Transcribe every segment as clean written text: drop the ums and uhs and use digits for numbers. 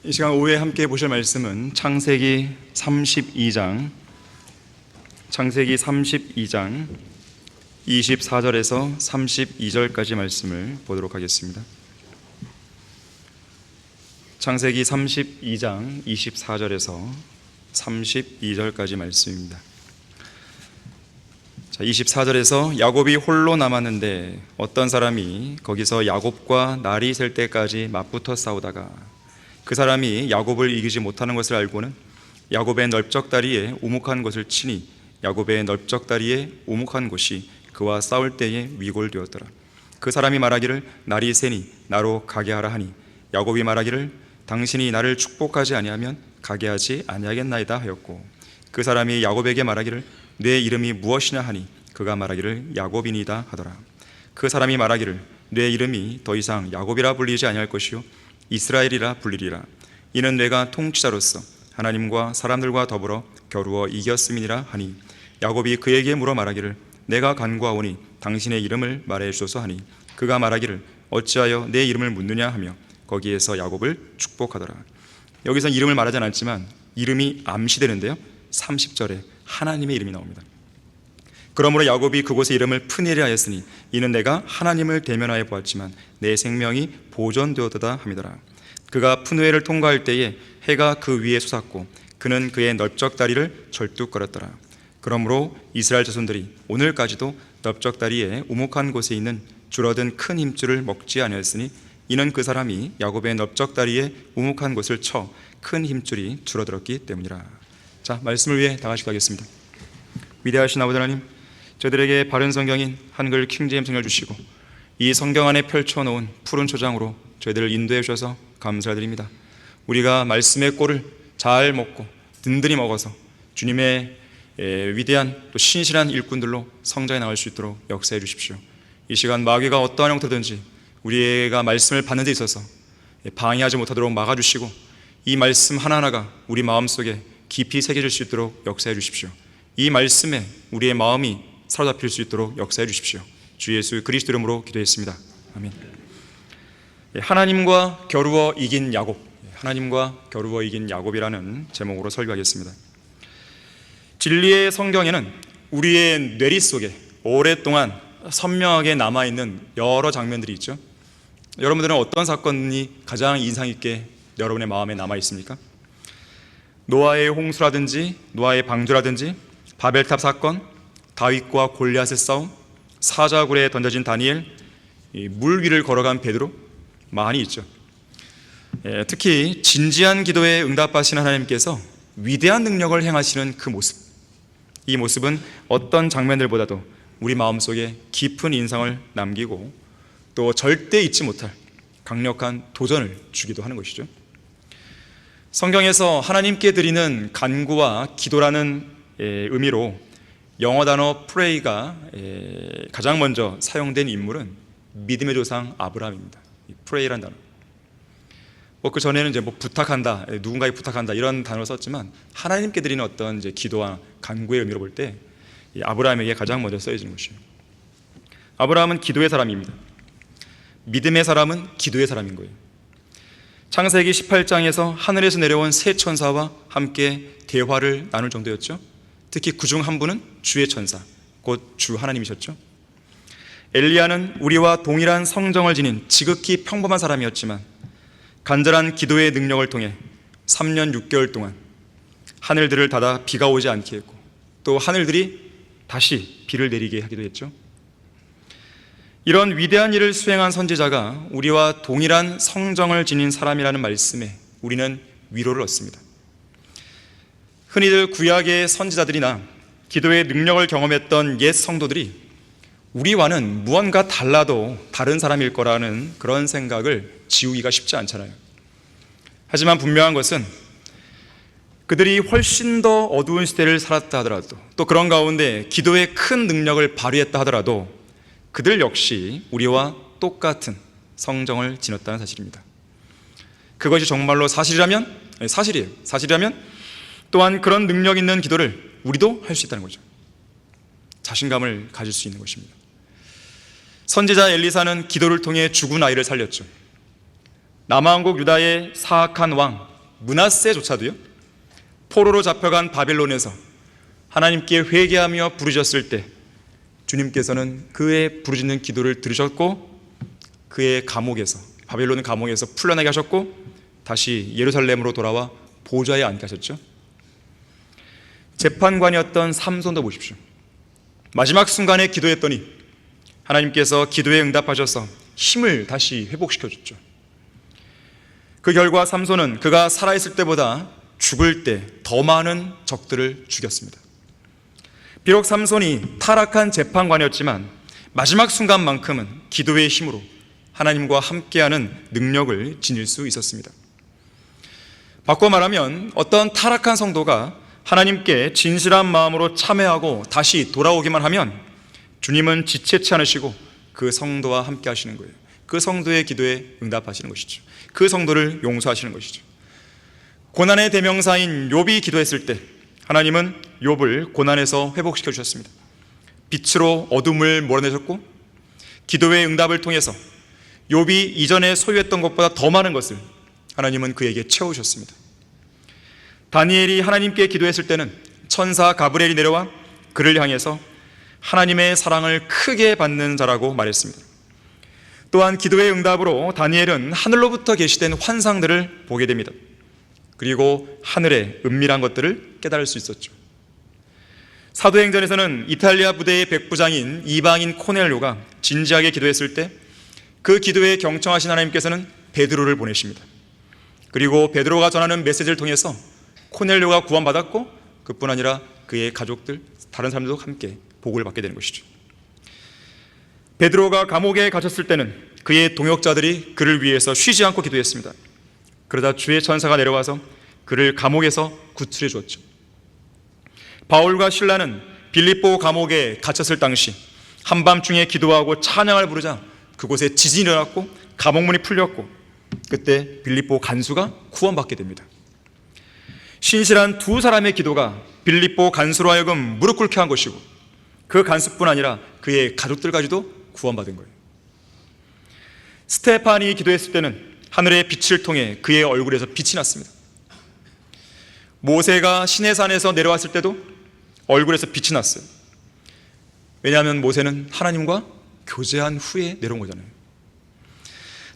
이 시간 오후에 함께 보실 말씀은 창세기 32장 24절에서 32절까지 말씀을 보도록 하겠습니다. 창세기 32장 24절에서 32절까지 말씀입니다. 24절에서 야곱이 홀로 남았는데 어떤 사람이 거기서 야곱과 날이 셀 때까지 맞붙어 싸우다가 그 사람이 야곱을 이기지 못하는 것을 알고는 야곱의 넓적다리에 우묵한 것을 치니 야곱의 넓적다리에 우묵한 곳이 그와 싸울 때에 위골되었더라. 그 사람이 말하기를 날이 새니 나로 가게 하라 하니 야곱이 말하기를 당신이 나를 축복하지 아니하면 가게 하지 아니하겠나이다 하였고, 그 사람이 야곱에게 말하기를 내 이름이 무엇이냐 하니 그가 말하기를 야곱이니이다 하더라. 그 사람이 말하기를 내 이름이 더 이상 야곱이라 불리지 아니할 것이요 이스라엘이라 불리리라. 이는 내가 통치자로서 하나님과 사람들과 더불어 겨루어 이겼음이니라 하니, 야곱이 그에게 물어 말하기를 내가 간구하오니 당신의 이름을 말해 주소서 하니 그가 말하기를 어찌하여 내 이름을 묻느냐 하며 거기에서 야곱을 축복하더라. 여기서 이름을 말하지 않았지만 이름이 암시되는데요, 30절에 하나님의 이름이 나옵니다. 그러므로 야곱이 그곳의 이름을 푸니엘이라 하였으니 이는 내가 하나님을 대면하여 보았지만 내 생명이 보존되었도다 함이더라. 그가 푸누엘을 통과할 때에 해가 그 위에 솟았고 그는 그의 넓적다리를 절뚝거렸더라. 그러므로 이스라엘 자손들이 오늘까지도 넓적다리에 우묵한 곳에 있는 줄어든 큰 힘줄을 먹지 아니하였으니 이는 그 사람이 야곱의 넓적다리에 우묵한 곳을 쳐 큰 힘줄이 줄어들었기 때문이라. 자, 말씀을 위해 다 같이 기도하겠습니다. 위대하신 아버지 하나님, 저희들에게 바른 성경인 한글 킹제임스 성경을 주시고 이 성경 안에 펼쳐놓은 푸른 초장으로 저희들을 인도해 주셔서 감사드립니다. 우리가 말씀의 꼴을 잘 먹고 든든히 먹어서 주님의 위대한 또 신실한 일꾼들로 성장해 나갈 수 있도록 역사해 주십시오. 이 시간 마귀가 어떠한 형태든지 우리가 말씀을 받는 데 있어서 방해하지 못하도록 막아주시고 이 말씀 하나하나가 우리 마음속에 깊이 새겨질 수 있도록 역사해 주십시오. 이 말씀에 우리의 마음이 사로잡힐 수 있도록 역사해 주십시오. 주 예수 그리스도 이름으로 기도했습니다. 아멘. 하나님과 겨루어 이긴 야곱, 하나님과 겨루어 이긴 야곱이라는 제목으로 설교하겠습니다. 진리의 성경에는 우리의 뇌리 속에 오랫동안 선명하게 남아있는 여러 장면들이 있죠. 여러분들은 어떤 사건이 가장 인상 깊게 여러분의 마음에 남아있습니까? 노아의 홍수라든지 노아의 방주라든지 바벨탑 사건, 다윗과 골리앗의 싸움, 사자굴에 던져진 다니엘, 물 위를 걸어간 베드로, 많이 있죠. 특히 진지한 기도에 응답하시는 하나님께서 위대한 능력을 행하시는 그 모습, 이 모습은 어떤 장면들보다도 우리 마음속에 깊은 인상을 남기고 또 절대 잊지 못할 강력한 도전을 주기도 하는 것이죠. 성경에서 하나님께 드리는 간구와 기도라는 의미로 영어 단어 프레이가 가장 먼저 사용된 인물은 믿음의 조상 아브라함입니다. 프레이라는 단어. 그 전에는 이제 부탁한다, 누군가에게 부탁한다 이런 단어를 썼지만 하나님께 드리는 어떤 이제 기도와 간구의 의미로 볼 때 아브라함에게 가장 먼저 쓰여지는 것이에요. 아브라함은 기도의 사람입니다. 믿음의 사람은 기도의 사람인 거예요. 창세기 18장에서 하늘에서 내려온 세 천사와 함께 대화를 나눌 정도였죠. 특히 그중 한 분은 주의 천사, 곧 주 하나님이셨죠. 엘리야는 우리와 동일한 성정을 지닌 지극히 평범한 사람이었지만 간절한 기도의 능력을 통해 3년 6개월 동안 하늘들을 닫아 비가 오지 않게 했고 또 하늘들이 다시 비를 내리게 하기도 했죠. 이런 위대한 일을 수행한 선지자가 우리와 동일한 성정을 지닌 사람이라는 말씀에 우리는 위로를 얻습니다. 흔히들 구약의 선지자들이나 기도의 능력을 경험했던 옛 성도들이 우리와는 무언가 달라도 다른 사람일 거라는 그런 생각을 지우기가 쉽지 않잖아요. 하지만 분명한 것은 그들이 훨씬 더 어두운 시대를 살았다 하더라도 또 그런 가운데 기도의 큰 능력을 발휘했다 하더라도 그들 역시 우리와 똑같은 성정을 지녔다는 사실입니다. 그것이 정말로 사실이라면 사실이라면 또한 그런 능력 있는 기도를 우리도 할 수 있다는 거죠. 자신감을 가질 수 있는 것입니다. 선지자 엘리사는 기도를 통해 죽은 아이를 살렸죠. 남왕국 유다의 사악한 왕 므낫세조차도요, 포로로 잡혀간 바벨론에서 하나님께 회개하며 부르짖었을 때 주님께서는 그의 부르짖는 기도를 들으셨고 그의 감옥에서, 바벨론 감옥에서 풀려나게 하셨고 다시 예루살렘으로 돌아와 보좌에 앉게 하셨죠. 재판관이었던 삼손도 보십시오. 마지막 순간에 기도했더니 하나님께서 기도에 응답하셔서 힘을 다시 회복시켜줬죠. 그 결과 삼손은 그가 살아있을 때보다 죽을 때 더 많은 적들을 죽였습니다. 비록 삼손이 타락한 재판관이었지만 마지막 순간만큼은 기도의 힘으로 하나님과 함께하는 능력을 지닐 수 있었습니다. 바꿔 말하면 어떤 타락한 성도가 하나님께 진실한 마음으로 참회하고 다시 돌아오기만 하면 주님은 지체치 않으시고 그 성도와 함께 하시는 거예요. 그 성도의 기도에 응답하시는 것이죠. 그 성도를 용서하시는 것이죠. 고난의 대명사인 욥이 기도했을 때 하나님은 욥을 고난에서 회복시켜 주셨습니다. 빛으로 어둠을 몰아내셨고 기도의 응답을 통해서 욥이 이전에 소유했던 것보다 더 많은 것을 하나님은 그에게 채우셨습니다. 다니엘이 하나님께 기도했을 때는 천사 가브리엘이 내려와 그를 향해서 하나님의 사랑을 크게 받는 자라고 말했습니다. 또한 기도의 응답으로 다니엘은 하늘로부터 계시된 환상들을 보게 됩니다. 그리고 하늘의 은밀한 것들을 깨달을 수 있었죠. 사도행전에서는 이탈리아 부대의 백부장인 이방인 코넬료가 진지하게 기도했을 때 그 기도에 경청하신 하나님께서는 베드로를 보내십니다. 그리고 베드로가 전하는 메시지를 통해서 코넬료가 구원받았고 그뿐 아니라 그의 가족들, 다른 사람들도 함께 복을 받게 되는 것이죠. 베드로가 감옥에 갇혔을 때는 그의 동역자들이 그를 위해서 쉬지 않고 기도했습니다. 그러다 주의 천사가 내려와서 그를 감옥에서 구출해 주었죠. 바울과 실라는 빌립보 감옥에 갇혔을 당시 한밤중에 기도하고 찬양을 부르자 그곳에 지진이 일어났고 감옥문이 풀렸고 그때 빌립보 간수가 구원받게 됩니다. 신실한 두 사람의 기도가 빌립보 간수로 하여금 무릎 꿇게 한 것이고 그 간수뿐 아니라 그의 가족들까지도 구원받은 거예요. 스테판이 기도했을 때는 하늘의 빛을 통해 그의 얼굴에서 빛이 났습니다. 모세가 시내산에서 내려왔을 때도 얼굴에서 빛이 났어요. 왜냐하면 모세는 하나님과 교제한 후에 내려온 거잖아요.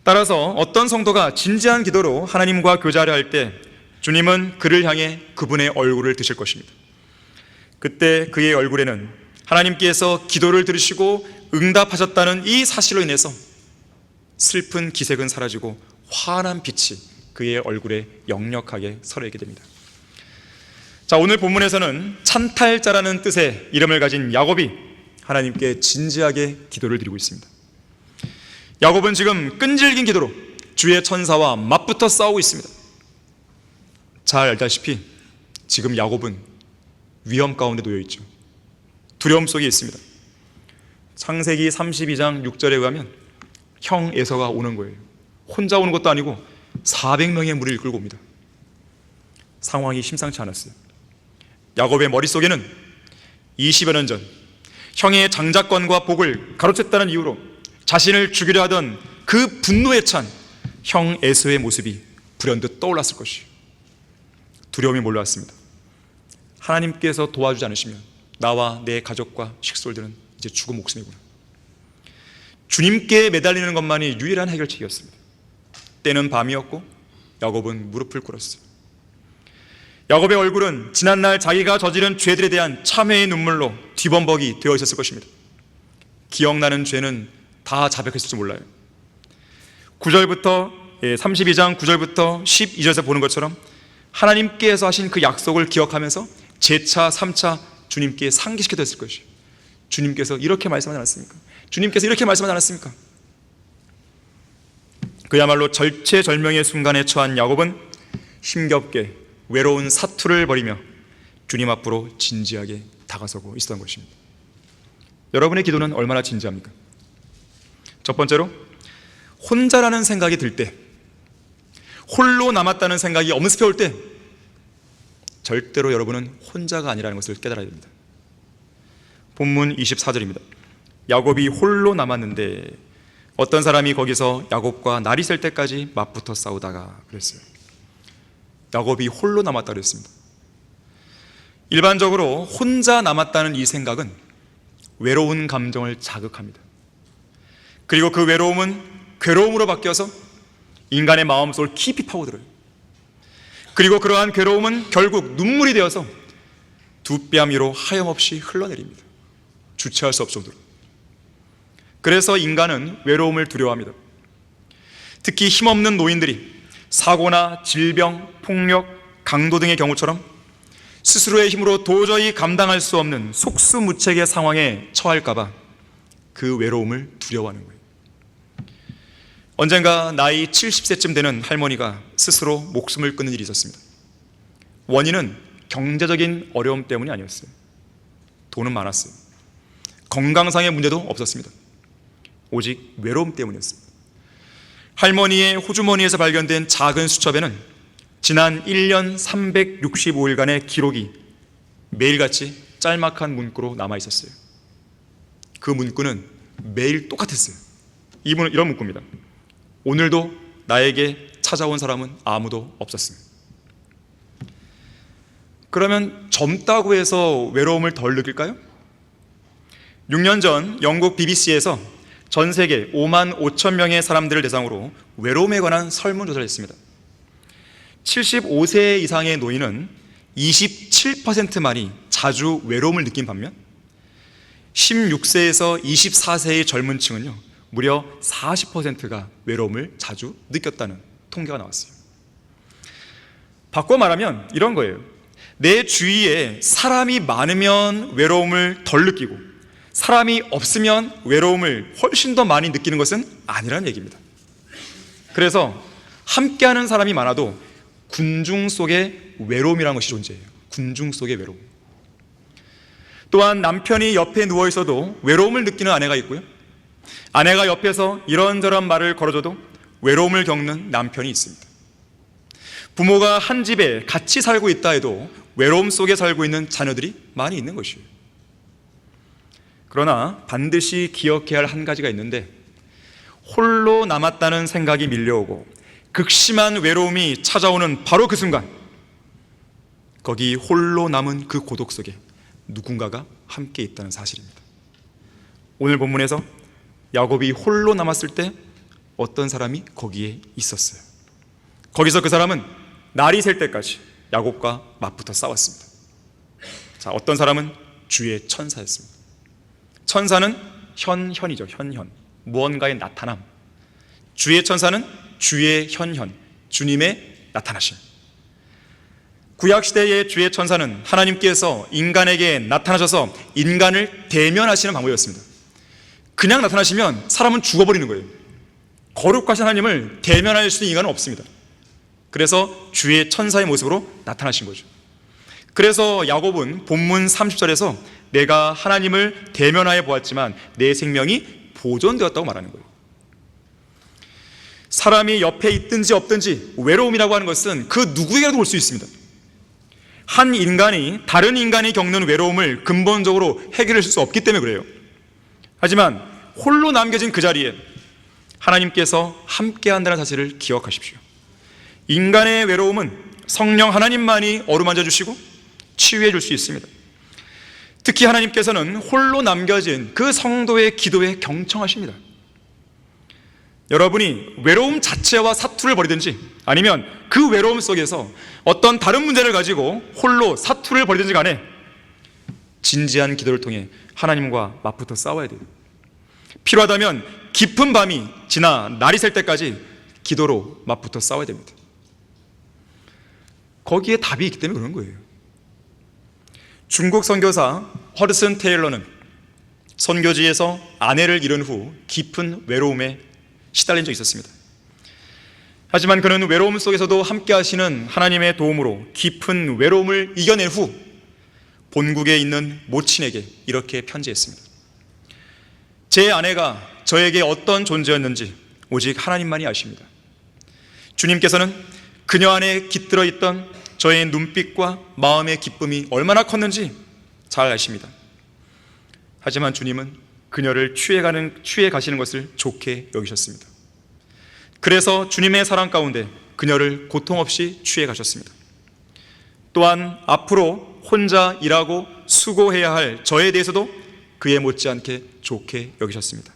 따라서 어떤 성도가 진지한 기도로 하나님과 교제하려 할 때 주님은 그를 향해 그분의 얼굴을 드실 것입니다. 그때 그의 얼굴에는 하나님께서 기도를 들으시고 응답하셨다는 이 사실로 인해서 슬픈 기색은 사라지고 환한 빛이 그의 얼굴에 역력하게 서려있게 됩니다. 자, 오늘 본문에서는 찬탈자라는 뜻의 이름을 가진 야곱이 하나님께 진지하게 기도를 드리고 있습니다. 야곱은 지금 끈질긴 기도로 주의 천사와 맞붙어 싸우고 있습니다. 잘 알다시피 지금 야곱은 위험 가운데 놓여 있죠. 두려움 속에 있습니다. 창세기 32장 6절에 의하면 형 에서가 오는 거예요. 혼자 오는 것도 아니고 400명의 무리를 이끌고 옵니다. 상황이 심상치 않았어요. 야곱의 머릿속에는 20여 년 전 형의 장자권과 복을 가로챘다는 이유로 자신을 죽이려 하던 그 분노에 찬 형 에서의 모습이 불현듯 떠올랐을 것이에요. 두려움이 몰려왔습니다. 하나님께서 도와주지 않으시면 나와 내 가족과 식솔들은 이제 죽은 목숨이구나. 주님께 매달리는 것만이 유일한 해결책이었습니다. 때는 밤이었고 야곱은 무릎을 꿇었어요. 야곱의 얼굴은 지난날 자기가 저지른 죄들에 대한 참회의 눈물로 뒤범벅이 되어 있었을 것입니다. 기억나는 죄는 다 자백했을지 몰라요. 32장 9절부터 12절에서 보는 것처럼 하나님께서 하신 그 약속을 기억하면서 제차 3차 주님께 상기시켜 드렸을 것이에요. 주님께서 이렇게 말씀하지 않았습니까? 주님께서 이렇게 말씀하지 않았습니까? 그야말로 절체절명의 순간에 처한 야곱은 힘겹게 외로운 사투를 벌이며 주님 앞으로 진지하게 다가서고 있었던 것입니다. 여러분의 기도는 얼마나 진지합니까? 첫 번째로, 혼자라는 생각이 들 때, 홀로 남았다는 생각이 엄습해 올 때 절대로 여러분은 혼자가 아니라는 것을 깨달아야 됩니다. 본문 24절입니다. 야곱이 홀로 남았는데 어떤 사람이 거기서 야곱과 날이 셀 때까지 맞붙어 싸우다가 그랬어요. 야곱이 홀로 남았다 그랬습니다. 일반적으로 혼자 남았다는 이 생각은 외로운 감정을 자극합니다. 그리고 그 외로움은 괴로움으로 바뀌어서 인간의 마음속을 깊이 파고들어요. 그리고 그러한 괴로움은 결국 눈물이 되어서 두 뺨 위로 하염없이 흘러내립니다. 주체할 수 없을 정도로. 그래서 인간은 외로움을 두려워합니다. 특히 힘없는 노인들이 사고나 질병, 폭력, 강도 등의 경우처럼 스스로의 힘으로 도저히 감당할 수 없는 속수무책의 상황에 처할까봐 그 외로움을 두려워하는 거예요. 언젠가 나이 70세쯤 되는 할머니가 스스로 목숨을 끊는 일이 있었습니다. 원인은 경제적인 어려움 때문이 아니었어요. 돈은 많았어요. 건강상의 문제도 없었습니다. 오직 외로움 때문이었습니다. 할머니의 호주머니에서 발견된 작은 수첩에는 지난 1년 365일간의 기록이 매일같이 짤막한 문구로 남아있었어요. 그 문구는 매일 똑같았어요. 이런 문구입니다. 오늘도 나에게 찾아온 사람은 아무도 없었습니다. 그러면 젊다고 해서 외로움을 덜 느낄까요? 6년 전 영국 BBC에서 전 세계 5만 5천 명의 사람들을 대상으로 외로움에 관한 설문조사를 했습니다. 75세 이상의 노인은 27%만이 자주 외로움을 느낀 반면 16세에서 24세의 젊은 층은요 무려 40%가 외로움을 자주 느꼈다는 통계가 나왔어요. 바꿔 말하면 이런 거예요. 내 주위에 사람이 많으면 외로움을 덜 느끼고 사람이 없으면 외로움을 훨씬 더 많이 느끼는 것은 아니라는 얘기입니다. 그래서 함께하는 사람이 많아도 군중 속의 외로움이라는 것이 존재해요. 군중 속의 외로움. 또한 남편이 옆에 누워 있어도 외로움을 느끼는 아내가 있고요, 아내가 옆에서 이런저런 말을 걸어줘도 외로움을 겪는 남편이 있습니다. 부모가 한 집에 같이 살고 있다 해도 외로움 속에 살고 있는 자녀들이 많이 있는 것이에요. 그러나 반드시 기억해야 할 한 가지가 있는데, 홀로 남았다는 생각이 밀려오고 극심한 외로움이 찾아오는 바로 그 순간, 거기 홀로 남은 그 고독 속에 누군가가 함께 있다는 사실입니다. 오늘 본문에서 야곱이 홀로 남았을 때 어떤 사람이 거기에 있었어요. 거기서 그 사람은 날이 셀 때까지 야곱과 맞붙어 싸웠습니다. 자, 어떤 사람은 주의 천사였습니다. 천사는 현현이죠. 현현, 무언가의 나타남. 주의 천사는 주의 현현, 주님의 나타나심. 구약시대의 주의 천사는 하나님께서 인간에게 나타나셔서 인간을 대면하시는 방법이었습니다. 그냥 나타나시면 사람은 죽어버리는 거예요. 거룩하신 하나님을 대면할 수 있는 인간은 없습니다. 그래서 주의 천사의 모습으로 나타나신 거죠. 그래서 야곱은 본문 30절에서 내가 하나님을 대면하여 보았지만 내 생명이 보존되었다고 말하는 거예요. 사람이 옆에 있든지 없든지 외로움이라고 하는 것은 그 누구에게도 올 수 있습니다. 한 인간이 다른 인간이 겪는 외로움을 근본적으로 해결할 수 없기 때문에 그래요. 하지만 홀로 남겨진 그 자리에 하나님께서 함께 한다는 사실을 기억하십시오. 인간의 외로움은 성령 하나님만이 어루만져 주시고 치유해 줄 수 있습니다. 특히 하나님께서는 홀로 남겨진 그 성도의 기도에 경청하십니다. 여러분이 외로움 자체와 사투를 벌이든지 아니면 그 외로움 속에서 어떤 다른 문제를 가지고 홀로 사투를 벌이든지 간에 진지한 기도를 통해 하나님과 맞붙어 싸워야 돼요. 필요하다면 깊은 밤이 지나 날이 셀 때까지 기도로 맞붙어 싸워야 됩니다. 거기에 답이 있기 때문에 그런 거예요. 중국 선교사 허드슨 테일러는 선교지에서 아내를 잃은 후 깊은 외로움에 시달린 적이 있었습니다. 하지만 그는 외로움 속에서도 함께 하시는 하나님의 도움으로 깊은 외로움을 이겨낸 후 본국에 있는 모친에게 이렇게 편지했습니다. 제 아내가 저에게 어떤 존재였는지 오직 하나님만이 아십니다. 주님께서는 그녀 안에 깃들어 있던 저의 눈빛과 마음의 기쁨이 얼마나 컸는지 잘 아십니다. 하지만 주님은 그녀를 취해 가시는 것을 좋게 여기셨습니다. 그래서 주님의 사랑 가운데 그녀를 고통 없이 취해 가셨습니다. 또한 앞으로 혼자 일하고 수고해야 할 저에 대해서도 그에 못지않게 좋게 여기셨습니다.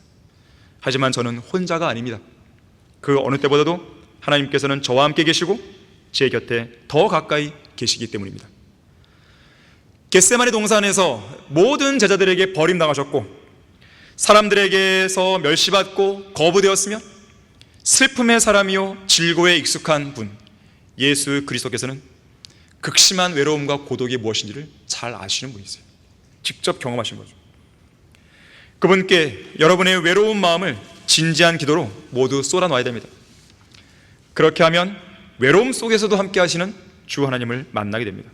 하지만 저는 혼자가 아닙니다. 그 어느 때보다도 하나님께서는 저와 함께 계시고 제 곁에 더 가까이 계시기 때문입니다. 겟세마네 동산에서 모든 제자들에게 버림당하셨고 사람들에게서 멸시받고 거부되었으며 슬픔의 사람이요 질고에 익숙한 분 예수 그리스도께서는 극심한 외로움과 고독이 무엇인지를 잘 아시는 분이세요. 직접 경험하신 거죠. 그분께 여러분의 외로운 마음을 진지한 기도로 모두 쏟아놓아야 됩니다. 그렇게 하면 외로움 속에서도 함께 하시는 주 하나님을 만나게 됩니다.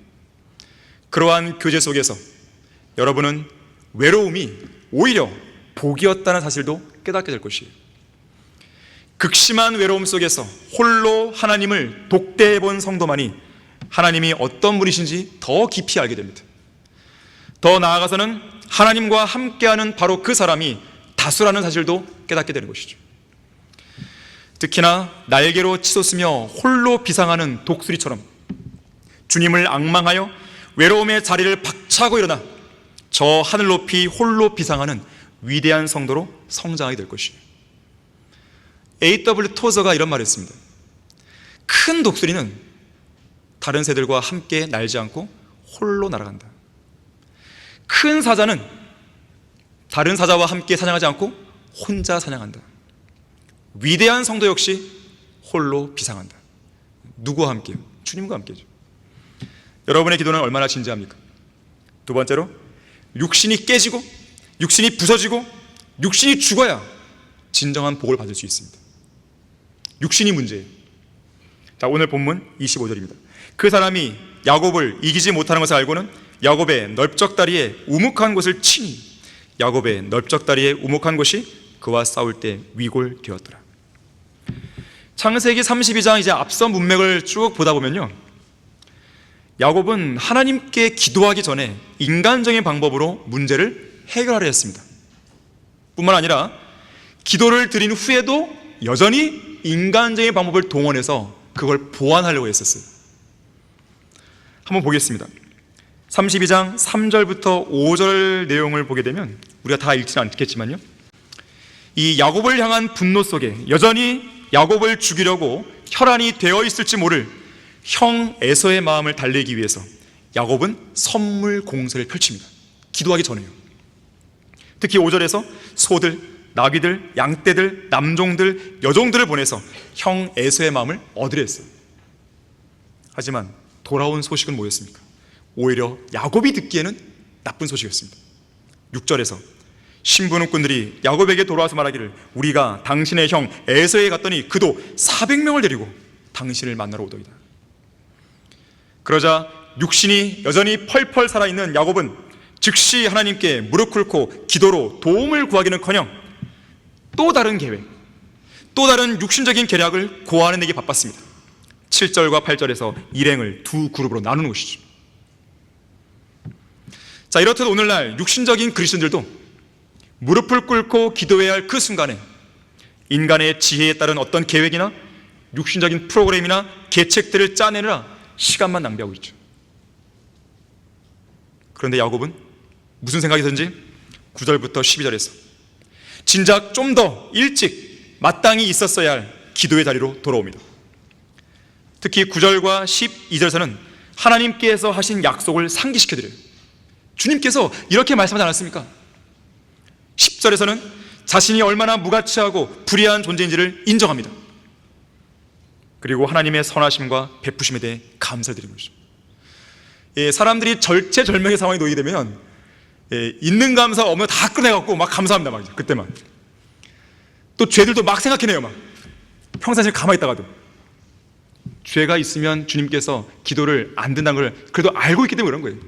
그러한 교제 속에서 여러분은 외로움이 오히려 복이었다는 사실도 깨닫게 될 것이에요. 극심한 외로움 속에서 홀로 하나님을 독대해 본 성도만이 하나님이 어떤 분이신지 더 깊이 알게 됩니다. 더 나아가서는 하나님과 함께하는 바로 그 사람이 다수라는 사실도 깨닫게 되는 것이죠. 특히나 날개로 치솟으며 홀로 비상하는 독수리처럼 주님을 앙망하여 외로움의 자리를 박차고 일어나 저 하늘 높이 홀로 비상하는 위대한 성도로 성장하게 될 것이에요. A.W. 토저가 이런 말을 했습니다. 큰 독수리는 다른 새들과 함께 날지 않고 홀로 날아간다. 큰 사자는 다른 사자와 함께 사냥하지 않고 혼자 사냥한다. 위대한 성도 역시 홀로 비상한다. 누구와 함께요? 주님과 함께죠. 여러분의 기도는 얼마나 진지합니까? 두 번째로 육신이 깨지고 육신이 부서지고 육신이 죽어야 진정한 복을 받을 수 있습니다. 육신이 문제예요. 자, 오늘 본문 25절입니다. 그 사람이 야곱을 이기지 못하는 것을 알고는 야곱의 넓적다리에 우묵한 곳을 치니 야곱의 넓적다리에 우묵한 곳이 그와 싸울 때 위골되었더라. 창세기 32장 이제 앞선 문맥을 쭉 보다 보면요, 야곱은 하나님께 기도하기 전에 인간적인 방법으로 문제를 해결하려 했습니다. 뿐만 아니라 기도를 드린 후에도 여전히 인간적인 방법을 동원해서 그걸 보완하려고 했었어요. 한번 보겠습니다. 32장 3절부터 5절 내용을 보게 되면 우리가 다 읽지는 않겠지만요, 이 야곱을 향한 분노 속에 여전히 야곱을 죽이려고 혈안이 되어 있을지 모를 형 에서의 마음을 달래기 위해서 야곱은 선물 공세를 펼칩니다. 기도하기 전에요. 특히 5절에서 소들, 나귀들, 양떼들, 남종들, 여종들을 보내서 형 에서의 마음을 얻으려 했어요. 하지만 돌아온 소식은 뭐였습니까? 오히려 야곱이 듣기에는 나쁜 소식이었습니다. 6절에서 신부님꾼들이 야곱에게 돌아와서 말하기를 우리가 당신의 형 에서에 갔더니 그도 400명을 데리고 당신을 만나러 오더이다. 그러자 육신이 여전히 펄펄 살아있는 야곱은 즉시 하나님께 무릎 꿇고 기도로 도움을 구하기는커녕 또 다른 계획, 또 다른 육신적인 계략을 고하는 데게 바빴습니다. 7절과 8절에서 일행을 두 그룹으로 나누는 것이죠. 자, 이렇듯 오늘날 육신적인 그리스도인들도 무릎을 꿇고 기도해야 할 그 순간에 인간의 지혜에 따른 어떤 계획이나 육신적인 프로그램이나 계책들을 짜내느라 시간만 낭비하고 있죠. 그런데 야곱은 무슨 생각이 든지 9절부터 12절에서 진작 좀 더 일찍 마땅히 있었어야 할 기도의 자리로 돌아옵니다. 특히 9절과 12절에서는 하나님께서 하신 약속을 상기시켜드려요. 주님께서 이렇게 말씀하지 않았습니까? 10절에서는 자신이 얼마나 무가치하고 불의한 존재인지를 인정합니다. 그리고 하나님의 선하심과 베푸심에 대해 감사를 드리는 것이죠. 사람들이 절체절명의 상황에 놓이게 되면 있는 감사 없는 다 꺼내갖고 막 감사합니다. 막 그때만. 또 죄들도 막 생각해내요. 막 평상시에 가만히 있다가도 죄가 있으면 주님께서 기도를 안 듣는다는 걸 그래도 알고 있기 때문에 그런 거예요.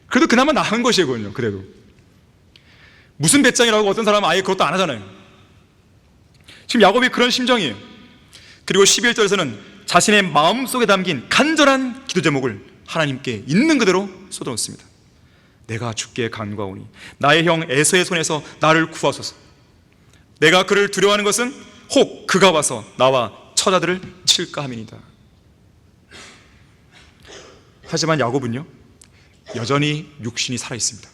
그래도 그나마 나은 것이에요. 그건요. 그래도 무슨 배짱이라고 어떤 사람은 아예 그것도 안 하잖아요. 지금 야곱이 그런 심정이에요. 그리고 11절에서는 자신의 마음속에 담긴 간절한 기도 제목을 하나님께 있는 그대로 쏟아놓습니다. 내가 주께 간구하오니 나의 형 에서의 손에서 나를 구하소서. 내가 그를 두려워하는 것은 혹 그가 와서 나와 처자들을 칠까 함이니이다. 하지만 야곱은요, 여전히 육신이 살아있습니다.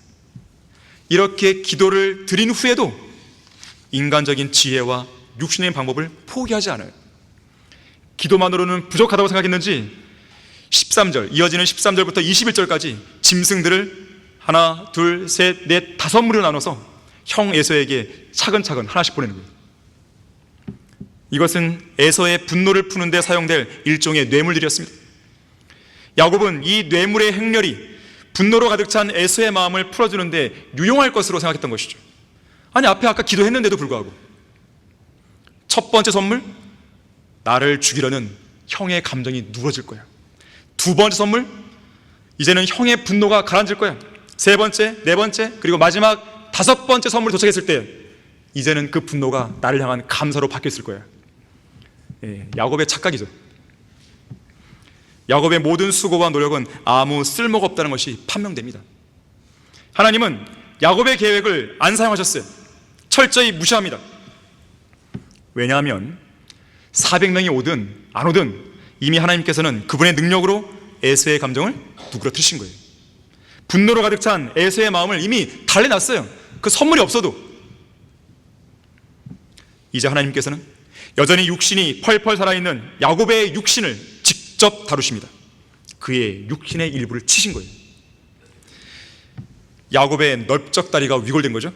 이렇게 기도를 드린 후에도 인간적인 지혜와 육신의 방법을 포기하지 않아요. 기도만으로는 부족하다고 생각했는지 13절, 이어지는 13절부터 21절까지 짐승들을 하나, 둘, 셋, 넷, 5무리로 나눠서 형 에서에게 차근차근 하나씩 보내는 거예요. 이것은 에서의 분노를 푸는 데 사용될 일종의 뇌물들이었습니다. 야곱은 이 뇌물의 행렬이 분노로 가득 찬 에서의 마음을 풀어주는데 유용할 것으로 생각했던 것이죠. 아니, 앞에 아까 기도했는데도 불구하고 첫 번째 선물, 나를 죽이려는 형의 감정이 누그러질 거야. 두 번째 선물, 이제는 형의 분노가 가라앉을 거야. 세 번째, 네 번째, 그리고 마지막 5번째 선물이 도착했을 때 이제는 그 분노가 나를 향한 감사로 바뀌었을 거야. 야곱의 착각이죠. 야곱의 모든 수고와 노력은 아무 쓸모가 없다는 것이 판명됩니다. 하나님은 야곱의 계획을 안 사용하셨어요. 철저히 무시합니다. 왜냐하면 400명이 오든 안 오든 이미 하나님께서는 그분의 능력으로 에서의 감정을 누그러뜨리신 거예요. 분노로 가득 찬 에서의 마음을 이미 달래놨어요. 그 선물이 없어도. 이제 하나님께서는 여전히 육신이 펄펄 살아있는 야곱의 육신을 직접 다루십니다. 그의 육신의 일부를 치신 거예요. 야곱의 넓적다리가 위골된 거죠.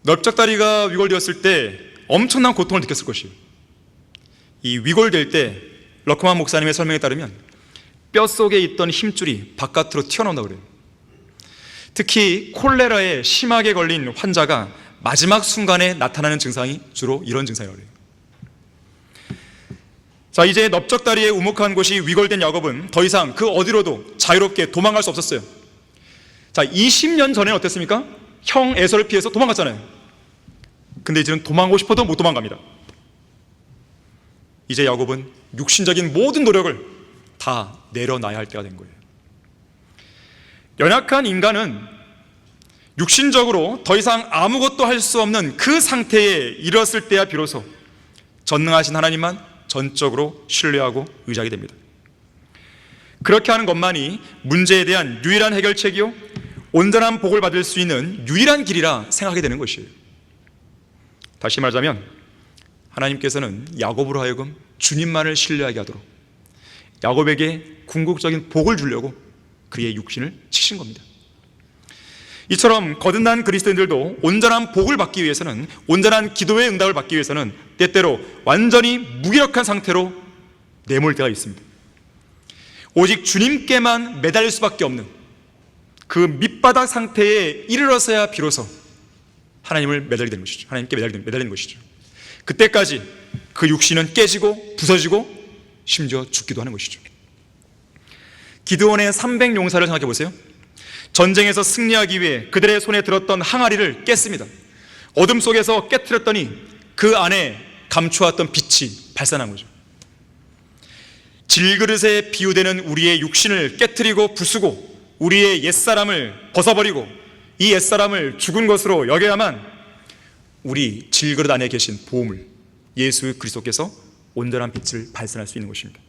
넓적다리가 위골되었을 때 엄청난 고통을 느꼈을 것이에요. 이 위골될 때 러커만 목사님의 설명에 따르면 뼛속에 있던 힘줄이 바깥으로 튀어나온다고 그래요. 특히 콜레라에 심하게 걸린 환자가 마지막 순간에 나타나는 증상이 주로 이런 증상이라고 해요. 자, 이제 넓적다리에 우묵한 곳이 위골된 야곱은 더 이상 그 어디로도 자유롭게 도망갈 수 없었어요. 자, 20년 전에는 어땠습니까? 형 에서를 피해서 도망갔잖아요. 근데 이제는 도망가고 싶어도 못 도망갑니다. 이제 야곱은 육신적인 모든 노력을 다 내려놔야 할 때가 된 거예요. 연약한 인간은 육신적으로 더 이상 아무것도 할 수 없는 그 상태에 이르렀을 때야 비로소 전능하신 하나님만 전적으로 신뢰하고 의지하게 됩니다. 그렇게 하는 것만이 문제에 대한 유일한 해결책이요, 온전한 복을 받을 수 있는 유일한 길이라 생각하게 되는 것이에요. 다시 말하자면 하나님께서는 야곱으로 하여금 주님만을 신뢰하게 하도록 야곱에게 궁극적인 복을 주려고 그의 육신을 치신 겁니다. 이처럼 거듭난 그리스도인들도 온전한 복을 받기 위해서는, 온전한 기도의 응답을 받기 위해서는 때때로 완전히 무기력한 상태로 내몰 때가 있습니다. 오직 주님께만 매달릴 수밖에 없는 그 밑바닥 상태에 이르러서야 비로소 하나님을 매달리게 되는 것이죠. 하나님께 매달리는 것이죠. 그때까지 그 육신은 깨지고 부서지고 심지어 죽기도 하는 것이죠. 기드온의 300용사를 생각해 보세요. 전쟁에서 승리하기 위해 그들의 손에 들었던 항아리를 깼습니다. 어둠 속에서 깨트렸더니 그 안에 감추었던 빛이 발산한 거죠. 질그릇에 비유되는 우리의 육신을 깨트리고 부수고 우리의 옛사람을 벗어버리고 이 옛사람을 죽은 것으로 여겨야만 우리 질그릇 안에 계신 보물 예수 그리스도께서 온전한 빛을 발산할 수 있는 것입니다.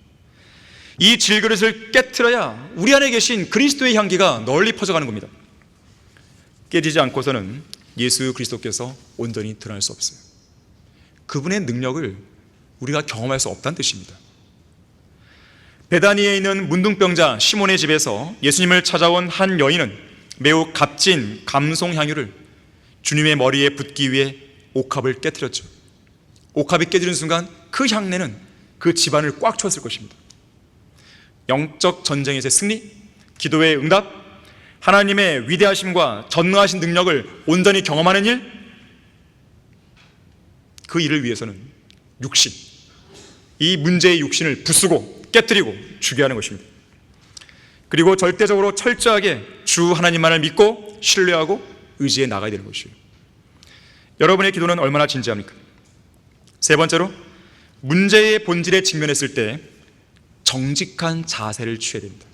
이 질그릇을 깨트려야 우리 안에 계신 그리스도의 향기가 널리 퍼져가는 겁니다. 깨지지 않고서는 예수 그리스도께서 온전히 드러날 수 없어요. 그분의 능력을 우리가 경험할 수 없다는 뜻입니다. 베다니에 있는 문둥병자 시몬의 집에서 예수님을 찾아온 한 여인은 매우 값진 감송향유를 주님의 머리에 붓기 위해 옥합을 깨트렸죠. 옥합이 깨지는 순간 그 향내는 그 집안을 꽉 채웠을 것입니다. 영적 전쟁에서의 승리, 기도의 응답, 하나님의 위대하심과 전능하신 능력을 온전히 경험하는 일, 그 일을 위해서는 육신, 이 문제의 육신을 부수고 깨뜨리고 죽여야 하는 것입니다. 그리고 절대적으로 철저하게 주 하나님만을 믿고 신뢰하고 의지해 나가야 되는 것이에요. 여러분의 기도는 얼마나 진지합니까? 세 번째로, 문제의 본질에 직면했을 때 정직한 자세를 취해야 됩니다.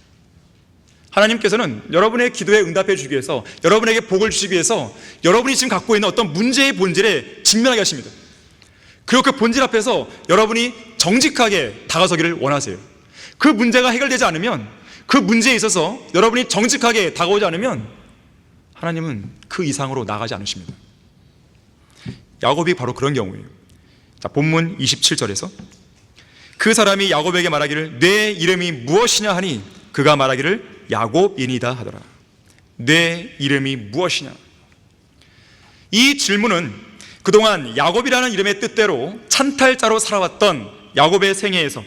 하나님께서는 여러분의 기도에 응답해 주기 위해서, 여러분에게 복을 주시기 위해서 여러분이 지금 갖고 있는 어떤 문제의 본질에 직면하게 하십니다. 그리고 그 본질 앞에서 여러분이 정직하게 다가서기를 원하세요. 그 문제가 해결되지 않으면 그 문제에 있어서 여러분이 정직하게 다가오지 않으면 하나님은 그 이상으로 나가지 않으십니다. 야곱이 바로 그런 경우예요. 자, 본문 27절에서 그 사람이 야곱에게 말하기를 내 이름이 무엇이냐 하니 그가 말하기를 야곱이니이다 하더라. 내 이름이 무엇이냐? 이 질문은 그동안 야곱이라는 이름의 뜻대로 찬탈자로 살아왔던 야곱의 생애에서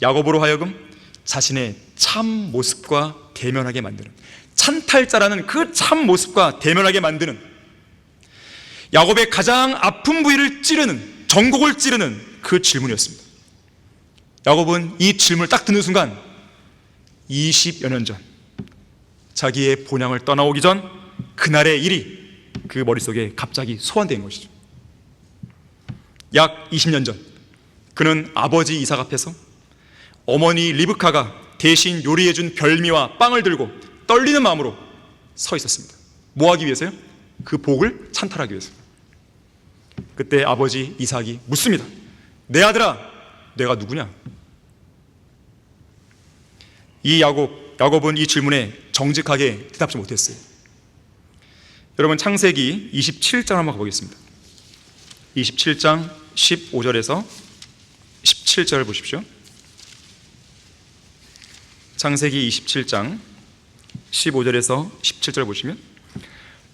야곱으로 하여금 자신의 참 모습과 대면하게 만드는, 찬탈자라는 그 참 모습과 대면하게 만드는, 야곱의 가장 아픈 부위를 찌르는, 전곡을 찌르는 그 질문이었습니다. 야곱은 이 질문을 딱 듣는 순간 20여 년 전, 자기의 본향을 떠나오기 전 그날의 일이 그 머릿속에 갑자기 소환된 것이죠. 약 20년 전, 그는 아버지 이삭 앞에서 어머니 리브카가 대신 요리해준 별미와 빵을 들고 떨리는 마음으로 서 있었습니다. 뭐 하기 위해서요? 그 복을 찬탈하기 위해서. 그때 아버지 이삭이 묻습니다. 내 아들아, 내가 누구냐? 이 야곱은 이 질문에 정직하게 대답지 못했어요. 여러분, 창세기 27장 한번 가보겠습니다. 27장 15절에서 17절 보십시오. 창세기 27장 15절에서 17절 보시면,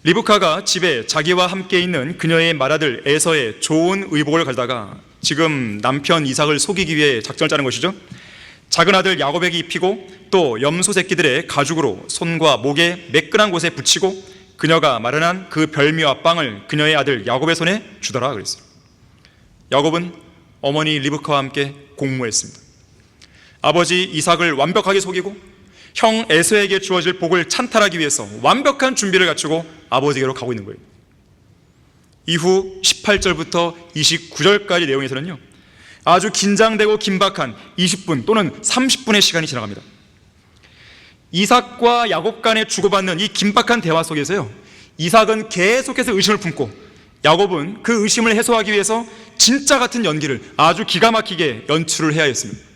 리브카가 집에 자기와 함께 있는 그녀의 맏아들 에서의 좋은 의복을 갈다가 지금 남편 이삭을 속이기 위해 작전을 짜는 것이죠. 작은 아들 야곱에게 입히고 또 염소 새끼들의 가죽으로 손과 목에 매끈한 곳에 붙이고 그녀가 마련한 그 별미와 빵을 그녀의 아들 야곱의 손에 주더라 그랬어요. 야곱은 어머니 리브카와 함께 공모했습니다. 아버지 이삭을 완벽하게 속이고 형 에서에게 주어질 복을 찬탈하기 위해서 완벽한 준비를 갖추고 아버지에게로 가고 있는 거예요. 이후 18절부터 29절까지 내용에서는요, 아주 긴장되고 긴박한 20분 또는 30분의 시간이 지나갑니다. 이삭과 야곱 간에 주고받는 이 긴박한 대화 속에서요, 이삭은 계속해서 의심을 품고 야곱은 그 의심을 해소하기 위해서 진짜 같은 연기를 아주 기가 막히게 연출을 해야 했습니다.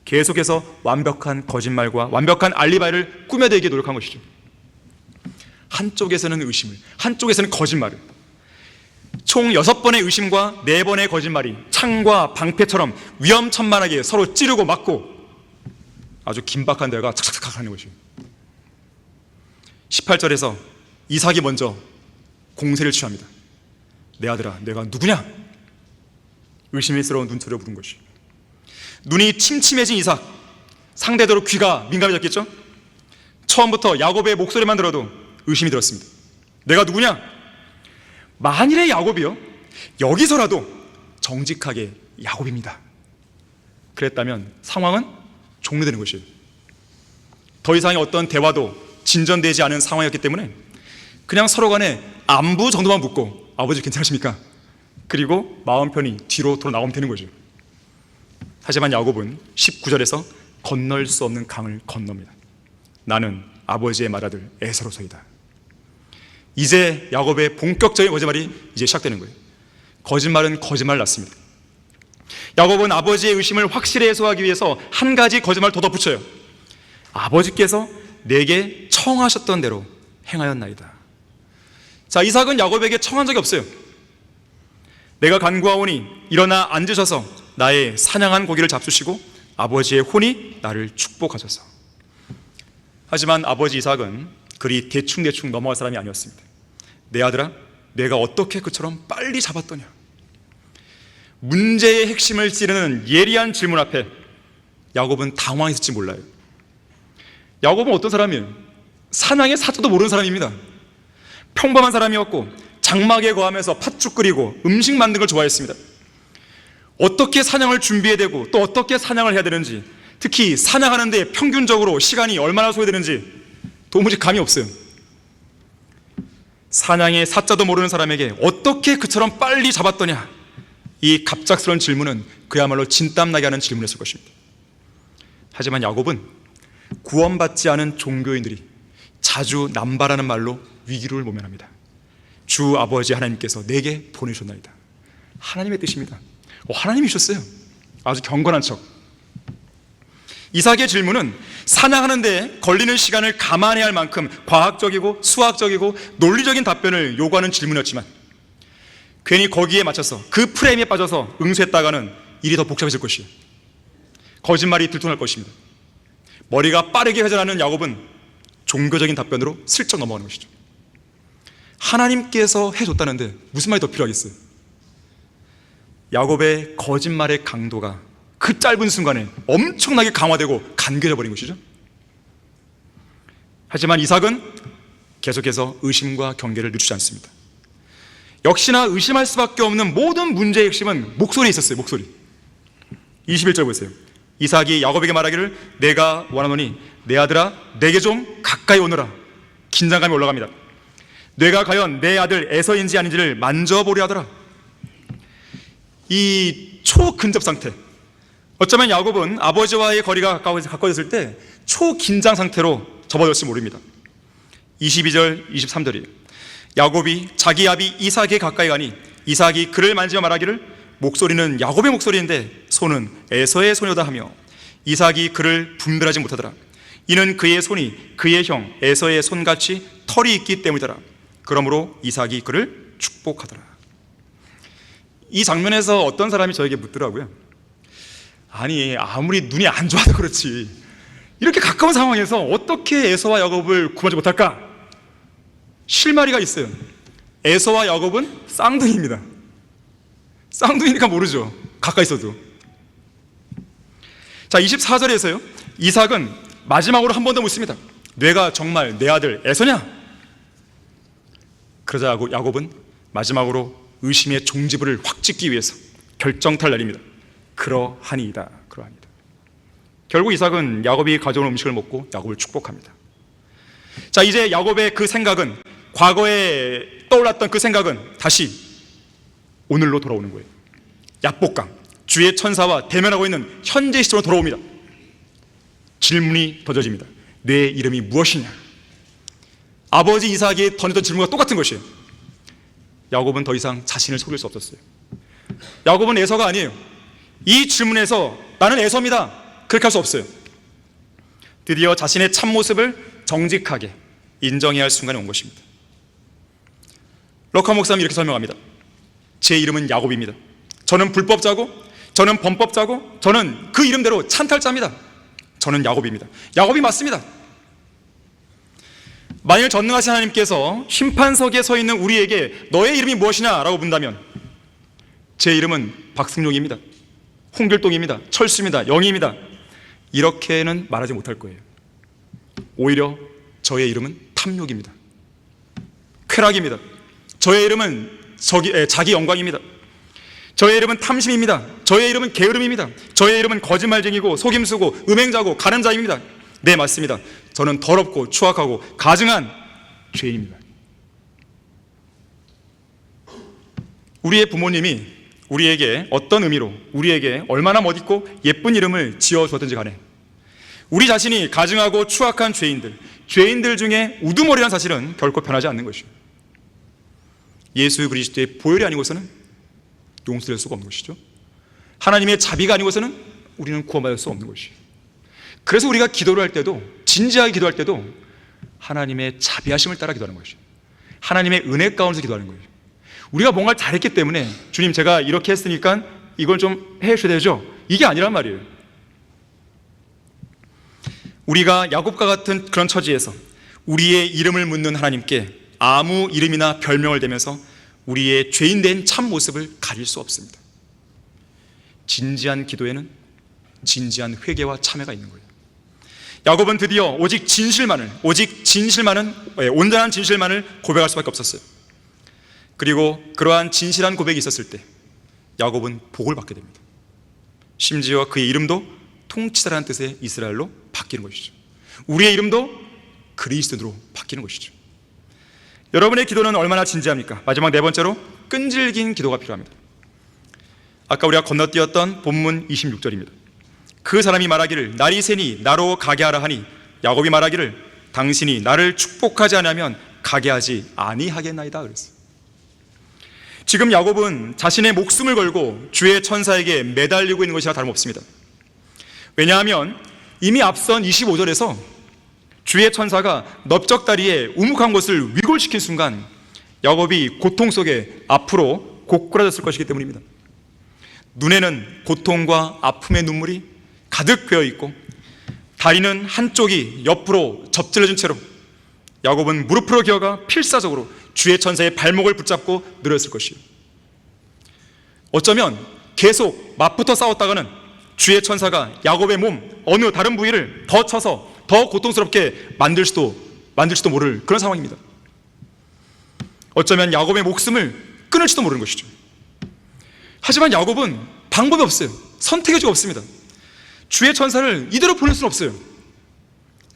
계속해서 완벽한 거짓말과 완벽한 알리바이를 꾸며대기 노력한 것이죠. 한쪽에서는 의심을, 한쪽에서는 거짓말을, 총 6번의 의심과 4번의 거짓말이 창과 방패처럼 위험천만하게 서로 찌르고 맞고 아주 긴박한 대화가 착착착 하는 것이에요. 18절에서 이삭이 먼저 공세를 취합니다. 내 아들아, 내가 누구냐? 의심스러운 눈초리로 부른 것이. 눈이 침침해진 이삭, 상대적으로 귀가 민감해졌겠죠? 처음부터 야곱의 목소리만 들어도 의심이 들었습니다. 내가 누구냐? 만일의 야곱이요, 여기서라도 정직하게 야곱입니다. 그랬다면 상황은 종료되는 것이에요. 더 이상의 어떤 대화도 진전되지 않은 상황이었기 때문에 그냥 서로 간에 안부 정도만 묻고 아버지 괜찮으십니까? 그리고 마음 편히 뒤로 돌아 나오면 되는 거죠. 하지만 야곱은 19절에서 건널 수 없는 강을 건넙니다. 나는 아버지의 맏아들 에서로서이다. 이제 야곱의 본격적인 거짓말이 이제 시작되는 거예요. 거짓말은 거짓말 낳습니다. 야곱은 아버지의 의심을 확실히 해소하기 위해서 한 가지 거짓말을 더 덧붙여요. 아버지께서 내게 청하셨던 대로 행하였나이다. 자, 이삭은 야곱에게 청한 적이 없어요. 내가 간구하오니 일어나 앉으셔서 나의 사냥한 고기를 잡수시고 아버지의 혼이 나를 축복하셔서. 하지만 아버지 이삭은 그리 대충대충 넘어갈 사람이 아니었습니다. 내 아들아, 내가 어떻게 그처럼 빨리 잡았더냐? 문제의 핵심을 찌르는 예리한 질문 앞에 야곱은 당황했을지 몰라요. 야곱은 어떤 사람이에요? 사냥의 사자도 모르는 사람입니다. 평범한 사람이었고 장막에 거하면서 팥죽 끓이고 음식 만드는 걸 좋아했습니다. 어떻게 사냥을 준비해야 되고 또 어떻게 사냥을 해야 되는지, 특히 사냥하는 데 평균적으로 시간이 얼마나 소요되는지 도무지 감이 없어요. 사냥의 사자도 모르는 사람에게 어떻게 그처럼 빨리 잡았더냐? 이 갑작스러운 질문은 그야말로 진땀나게 하는 질문이었을 것입니다. 하지만 야곱은 구원받지 않은 종교인들이 자주 남발하는 말로 위기를 모면합니다. 주 아버지 하나님께서 내게 보내셨나이다. 하나님의 뜻입니다. 하나님이셨어요. 아주 경건한 척. 이삭의 질문은 사냥하는데 걸리는 시간을 감안해야 할 만큼 과학적이고 수학적이고 논리적인 답변을 요구하는 질문이었지만 괜히 거기에 맞춰서 그 프레임에 빠져서 응수했다가는 일이 더 복잡해질 것이에요. 거짓말이 들통날 것입니다. 머리가 빠르게 회전하는 야곱은 종교적인 답변으로 슬쩍 넘어가는 것이죠. 하나님께서 해줬다는데 무슨 말이 더 필요하겠어요? 야곱의 거짓말의 강도가 그 짧은 순간에 엄청나게 강화되고 간결해 버린 것이죠. 하지만 이삭은 계속해서 의심과 경계를 늦추지 않습니다. 역시나 의심할 수밖에 없는 모든 문제의 핵심은 목소리에 있었어요. 목소리. 21절 보세요. 이삭이 야곱에게 말하기를 내가 원하노니 내 아들아 내게 좀 가까이 오너라. 긴장감이 올라갑니다. 내가 과연 내 아들 에서인지 아닌지를 만져보려 하더라. 이 초근접 상태, 어쩌면 야곱은 아버지와의 거리가 가까워졌을 때 초긴장 상태로 접어들었을지 모릅니다. 22절 23절이에요. 야곱이 자기 아비 이삭에 가까이 가니 이삭이 그를 만지며 말하기를 목소리는 야곱의 목소리인데 손은 에서의 손이다 하며 이삭이 그를 분별하지 못하더라. 이는 그의 손이 그의 형 에서의 손같이 털이 있기 때문이더라. 그러므로 이삭이 그를 축복하더라. 이 장면에서 어떤 사람이 저에게 묻더라고요. 아니 아무리 눈이 안 좋아도 그렇지 이렇게 가까운 상황에서 어떻게 에서와 야곱을 구하지 못할까? 실마리가 있어요. 에서와 야곱은 쌍둥이입니다. 쌍둥이니까 모르죠. 가까이 있어도. 자, 24절에서요 이삭은 마지막으로 한 번 더 묻습니다. 내가 정말 내 아들 에서냐? 그러자 야곱은 마지막으로 의심의 종지부를 확 찍기 위해서 결정타를 내립니다. 그러하니이다. 그러하니이다. 결국 이삭은 야곱이 가져온 음식을 먹고 야곱을 축복합니다. 자, 이제 야곱의 그 생각은, 과거에 떠올랐던 그 생각은 다시 오늘로 돌아오는 거예요. 약복강, 주의 천사와 대면하고 있는 현재 시점으로 돌아옵니다. 질문이 던져집니다. 내 이름이 무엇이냐? 아버지 이삭이 던졌던 질문과 똑같은 것이에요. 야곱은 더 이상 자신을 속일 수 없었어요. 야곱은 에서가 아니에요. 이 질문에서 나는 에서입니다, 그렇게 할 수 없어요. 드디어 자신의 참모습을 정직하게 인정해야 할 순간이 온 것입니다. 럭커 목사님이 이렇게 설명합니다. 제 이름은 야곱입니다. 저는 불법자고, 저는 범법자고, 저는 그 이름대로 찬탈자입니다. 저는 야곱입니다. 야곱이 맞습니다. 만일 전능하신 하나님께서 심판석에 서 있는 우리에게 너의 이름이 무엇이냐 라고 묻는다면 제 이름은 박승용입니다, 홍길동입니다, 철수입니다, 영희입니다, 이렇게는 말하지 못할 거예요. 오히려 저의 이름은 탐욕입니다, 쾌락입니다. 저의 이름은 자기 영광입니다. 저의 이름은 탐심입니다. 저의 이름은 게으름입니다. 저의 이름은 거짓말쟁이고 속임수고 음행자고 가늠자입니다. 네, 맞습니다. 저는 더럽고 추악하고 가증한 죄인입니다. 우리의 부모님이 우리에게 어떤 의미로, 우리에게 얼마나 멋있고 예쁜 이름을 지어주었든지 간에 우리 자신이 가증하고 추악한 죄인들 중에 우두머리란 사실은 결코 변하지 않는 것이죠. 예수 그리스도의 보혈이 아니고서는 용서될 수가 없는 것이죠. 하나님의 자비가 아니고서는 우리는 구원받을 수 없는 것이에요. 그래서 우리가 기도를 할 때도, 진지하게 기도할 때도 하나님의 자비하심을 따라 기도하는 것이에요. 하나님의 은혜 가운데서 기도하는 거예요. 우리가 뭔가를 잘했기 때문에 주님 제가 이렇게 했으니까 이걸 좀 해주셔야 되죠, 이게 아니란 말이에요. 우리가 야곱과 같은 그런 처지에서 우리의 이름을 묻는 하나님께 아무 이름이나 별명을 대면서 우리의 죄인된 참모습을 가릴 수 없습니다. 진지한 기도에는 진지한 회개와 참회가 있는 거예요. 야곱은 드디어 오직 온전한 진실만을 고백할 수밖에 없었어요. 그리고 그러한 진실한 고백이 있었을 때 야곱은 복을 받게 됩니다. 심지어 그의 이름도 통치자라는 뜻의 이스라엘로 바뀌는 것이죠. 우리의 이름도 그리스도로 바뀌는 것이죠. 여러분의 기도는 얼마나 진지합니까? 마지막 네 번째로 끈질긴 기도가 필요합니다. 아까 우리가 건너뛰었던 본문 26절입니다. 그 사람이 말하기를 날이 새니 나로 가게 하라 하니 야곱이 말하기를 당신이 나를 축복하지 않으면 가게 하지 아니하겠나이다 그랬어요. 지금 야곱은 자신의 목숨을 걸고 주의 천사에게 매달리고 있는 것이라 다름없습니다. 왜냐하면 이미 앞선 25절에서 주의 천사가 넓적다리에 우묵한 곳을 위골시킨 순간 야곱이 고통 속에 앞으로 고꾸라졌을 것이기 때문입니다. 눈에는 고통과 아픔의 눈물이 가득 배어 있고 다리는 한쪽이 옆으로 접질러진 채로 야곱은 무릎으로 기어가 필사적으로 주의 천사의 발목을 붙잡고 늘어졌을 것이에요. 어쩌면 계속 맞붙어 싸웠다가는 주의 천사가 야곱의 몸 어느 다른 부위를 더 쳐서 더 고통스럽게 만들지도 모를 그런 상황입니다. 어쩌면 야곱의 목숨을 끊을지도 모르는 것이죠. 하지만 야곱은 방법이 없어요. 선택의 없습니다. 주의 천사를 이대로 보낼 수는 없어요.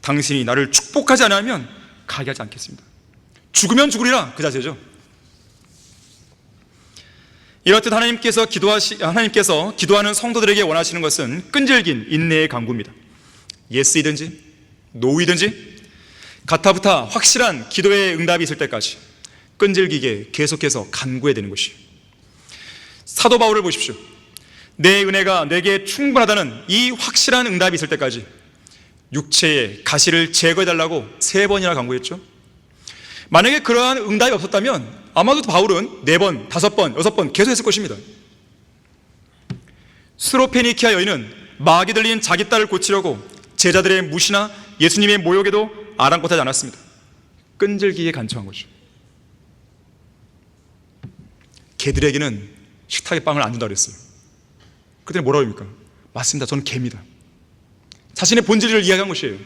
당신이 나를 축복하지 않으면 가게 하지 않겠습니다. 죽으면 죽으리라 그 자세죠. 이렇듯 하나님께서 기도하는 성도들에게 원하시는 것은 끈질긴 인내의 강구입니다. 예스이든지 노이든지 가타부타 확실한 기도의 응답이 있을 때까지 끈질기게 계속해서 간구해야 되는 것이에요. 사도 바울을 보십시오. 내 은혜가 내게 충분하다는 이 확실한 응답이 있을 때까지 육체의 가시를 제거해달라고 3번이나 간구했죠. 만약에 그러한 응답이 없었다면 아마도 바울은 4번, 5번, 6번 계속 했을 것입니다. 스로페니키아 여인은 마귀 들린 자기 딸을 고치려고 제자들의 무시나 예수님의 모욕에도 아랑곳하지 않았습니다. 끈질기게 간청한 거죠. 개들에게는 식탁에 빵을 안 준다고 그랬어요. 그때 뭐라고 합니까? 맞습니다. 저는 개입니다. 자신의 본질을 이야기한 것이에요.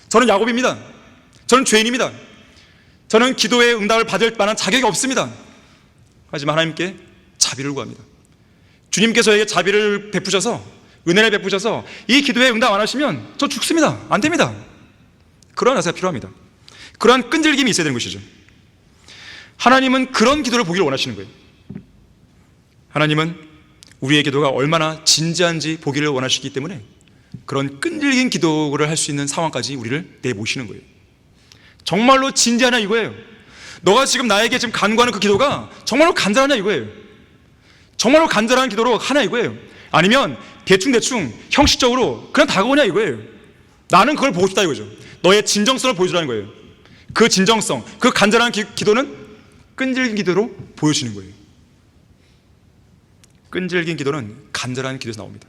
저는 야곱입니다. 저는 죄인입니다. 저는 기도의 응답을 받을 만한 자격이 없습니다. 하지만 하나님께 자비를 구합니다. 주님께서 저에게 자비를 베푸셔서 은혜를 베푸셔서 이 기도에 응답 안 하시면 저 죽습니다. 안 됩니다. 그러한 자세가 필요합니다. 그러한 끈질김이 있어야 되는 것이죠. 하나님은 그런 기도를 보기를 원하시는 거예요. 하나님은 우리의 기도가 얼마나 진지한지 보기를 원하시기 때문에 그런 끈질긴 기도를 할 수 있는 상황까지 우리를 내모시는 거예요. 정말로 진지하냐 이거예요. 너가 지금 나에게 지금 간구하는 그 기도가 정말로 간절하냐 이거예요. 정말로 간절한 기도로 하냐 이거예요. 아니면 대충 형식적으로 그냥 다가오냐 이거예요. 나는 그걸 보고 싶다 이거죠. 너의 진정성을 보여주라는 거예요. 그 진정성, 그 간절한 기도는 끈질긴 기도로 보여주는 거예요. 끈질긴 기도는 간절한 기도에서 나옵니다.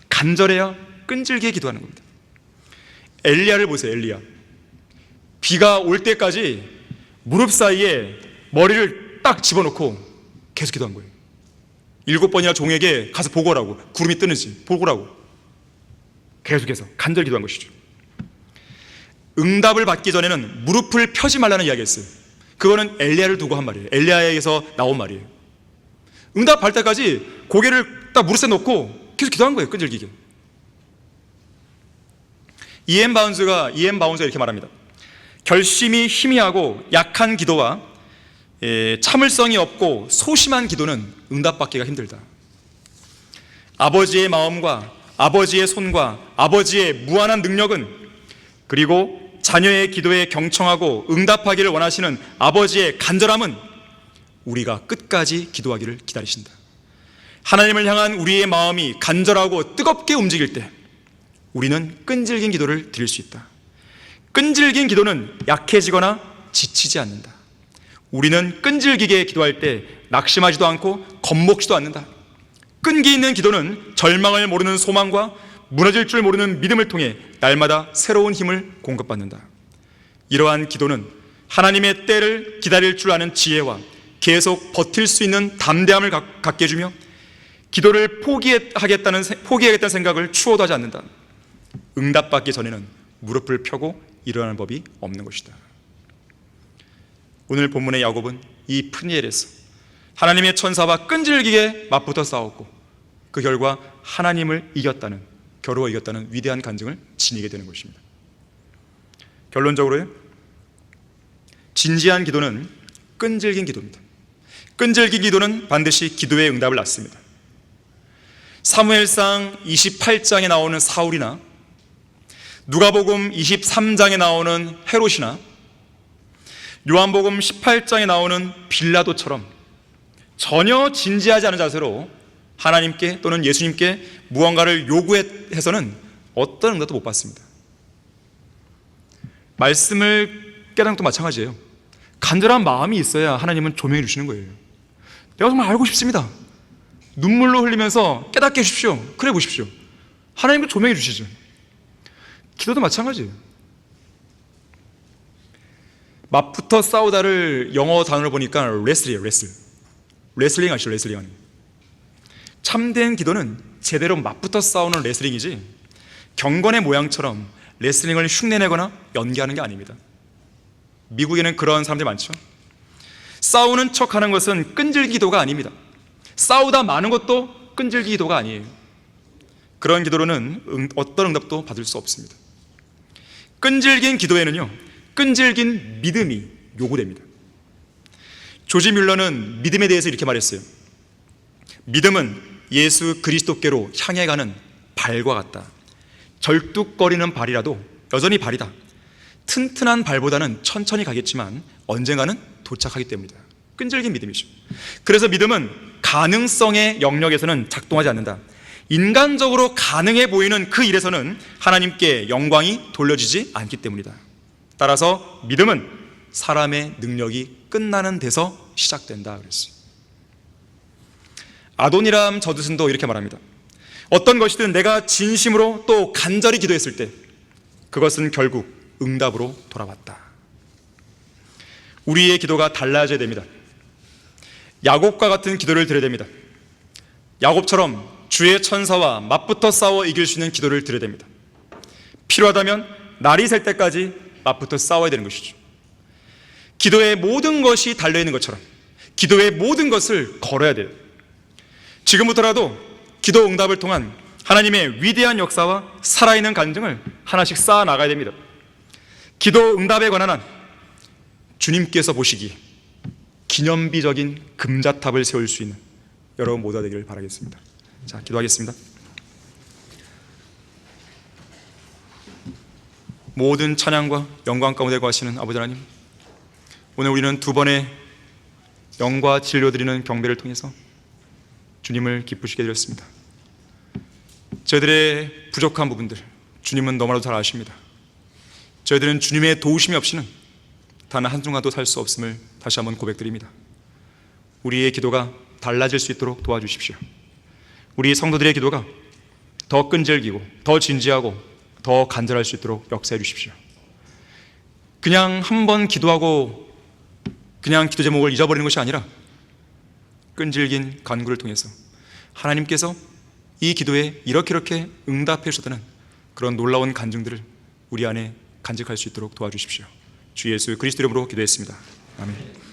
간절해야 끈질기게 기도하는 겁니다. 엘리야를 보세요. 엘리야 비가 올 때까지 무릎 사이에 머리를 딱 집어넣고 계속 기도한 거예요. 7번이나 종에게 가서 보고라고, 구름이 뜨는지 보고라고 계속해서 간절히 기도한 것이죠. 응답을 받기 전에는 무릎을 펴지 말라는 이야기가 있어요. 그거는 엘리야를 두고 한 말이에요. 엘리야에게서 나온 말이에요. 응답 받을 때까지 고개를 딱 무릎에 놓고 계속 기도한 거예요. 끈질기게. E.M. 바운스가 이렇게 말합니다. 결심이 희미하고 약한 기도와 참을성이 없고 소심한 기도는 응답받기가 힘들다. 아버지의 마음과 아버지의 손과 아버지의 무한한 능력은, 그리고 자녀의 기도에 경청하고 응답하기를 원하시는 아버지의 간절함은 우리가 끝까지 기도하기를 기다리신다. 하나님을 향한 우리의 마음이 간절하고 뜨겁게 움직일 때 우리는 끈질긴 기도를 드릴 수 있다. 끈질긴 기도는 약해지거나 지치지 않는다. 우리는 끈질기게 기도할 때 낙심하지도 않고 겁먹지도 않는다. 끈기 있는 기도는 절망을 모르는 소망과 무너질 줄 모르는 믿음을 통해 날마다 새로운 힘을 공급받는다. 이러한 기도는 하나님의 때를 기다릴 줄 아는 지혜와 계속 버틸 수 있는 담대함을 갖게 해주며 기도를 포기하겠다는 생각을 추호도 하지 않는다. 응답받기 전에는 무릎을 펴고 일어나는 법이 없는 것이다. 오늘 본문의 야곱은 이 프니엘에서 하나님의 천사와 끈질기게 맞붙어 싸웠고 그 결과 하나님을 겨루어 이겼다는 위대한 간증을 지니게 되는 것입니다. 결론적으로요, 진지한 기도는 끈질긴 기도입니다. 끈질긴 기도는 반드시 기도의 응답을 낳습니다. 사무엘상 28장에 나오는 사울이나 누가복음 23장에 나오는 헤롯이나 요한복음 18장에 나오는 빌라도처럼 전혀 진지하지 않은 자세로 하나님께 또는 예수님께 무언가를 요구해서는 어떤 응답도 못 받습니다. 말씀을 깨닫는 것도 마찬가지예요. 간절한 마음이 있어야 하나님은 조명해 주시는 거예요. 내가 정말 알고 싶습니다. 눈물로 흘리면서 깨닫게 해주십시오. 그래 보십시오. 하나님도 조명해 주시죠. 기도도 마찬가지예요. 맞붙어 싸우다를 영어 단어로 보니까 레슬이에요. 레슬링 아시죠? 레슬링 하는. 참된 기도는 제대로 맞붙어 싸우는 레슬링이지 경건의 모양처럼 레슬링을 흉내내거나 연기하는 게 아닙니다. 미국에는 그런 사람들이 많죠. 싸우는 척하는 것은 끈질기 기도가 아닙니다. 싸우다 마는 것도 끈질기 기도가 아니에요. 그런 기도로는 어떤 응답도 받을 수 없습니다. 끈질긴 기도에는요, 끈질긴 믿음이 요구됩니다. 조지 뮬러는 믿음에 대해서 이렇게 말했어요. 믿음은 예수 그리스도께로 향해 가는 발과 같다. 절뚝거리는 발이라도 여전히 발이다. 튼튼한 발보다는 천천히 가겠지만 언젠가는 도착하기 때문이다. 끈질긴 믿음이죠. 그래서 믿음은 가능성의 영역에서는 작동하지 않는다. 인간적으로 가능해 보이는 그 일에서는 하나님께 영광이 돌려지지 않기 때문이다. 따라서 믿음은 사람의 능력이 끝나는 데서 시작된다 그랬어요. 아도니람 저드슨도 이렇게 말합니다. 어떤 것이든 내가 진심으로 또 간절히 기도했을 때 그것은 결국 응답으로 돌아왔다. 우리의 기도가 달라져야 됩니다. 야곱과 같은 기도를 드려야 됩니다. 야곱처럼 주의 천사와 맞붙어 싸워 이길 수 있는 기도를 드려야 됩니다. 필요하다면 날이 셀 때까지 맞붙어 싸워야 되는 것이죠. 기도의 모든 것이 달려있는 것처럼 기도의 모든 것을 걸어야 돼요. 지금부터라도 기도 응답을 통한 하나님의 위대한 역사와 살아있는 간증을 하나씩 쌓아 나가야 됩니다. 기도 응답에 관한 한 주님께서 보시기에 기념비적인 금자탑을 세울 수 있는 여러분 모두가 되기를 바라겠습니다. 자, 기도하겠습니다. 모든 찬양과 영광 가운데 거하시는 아버지 하나님, 오늘 우리는 두 번의 영과 진료 드리는 경배를 통해서 주님을 기쁘시게 드렸습니다. 저희들의 부족한 부분들 주님은 너무나도 잘 아십니다. 저희들은 주님의 도우심이 없이는 단 한순간도 살 수 없음을 다시 한번 고백드립니다. 우리의 기도가 달라질 수 있도록 도와주십시오. 우리 성도들의 기도가 더 끈질기고 더 진지하고 더 간절할 수 있도록 역사해 주십시오. 그냥 한 번 기도하고 그냥 기도 제목을 잊어버리는 것이 아니라 끈질긴 간구를 통해서 하나님께서 이 기도에 이렇게 응답해 주셨다는 그런 놀라운 간증들을 우리 안에 간직할 수 있도록 도와주십시오. 주 예수 그리스도 이름으로 기도했습니다. 아멘.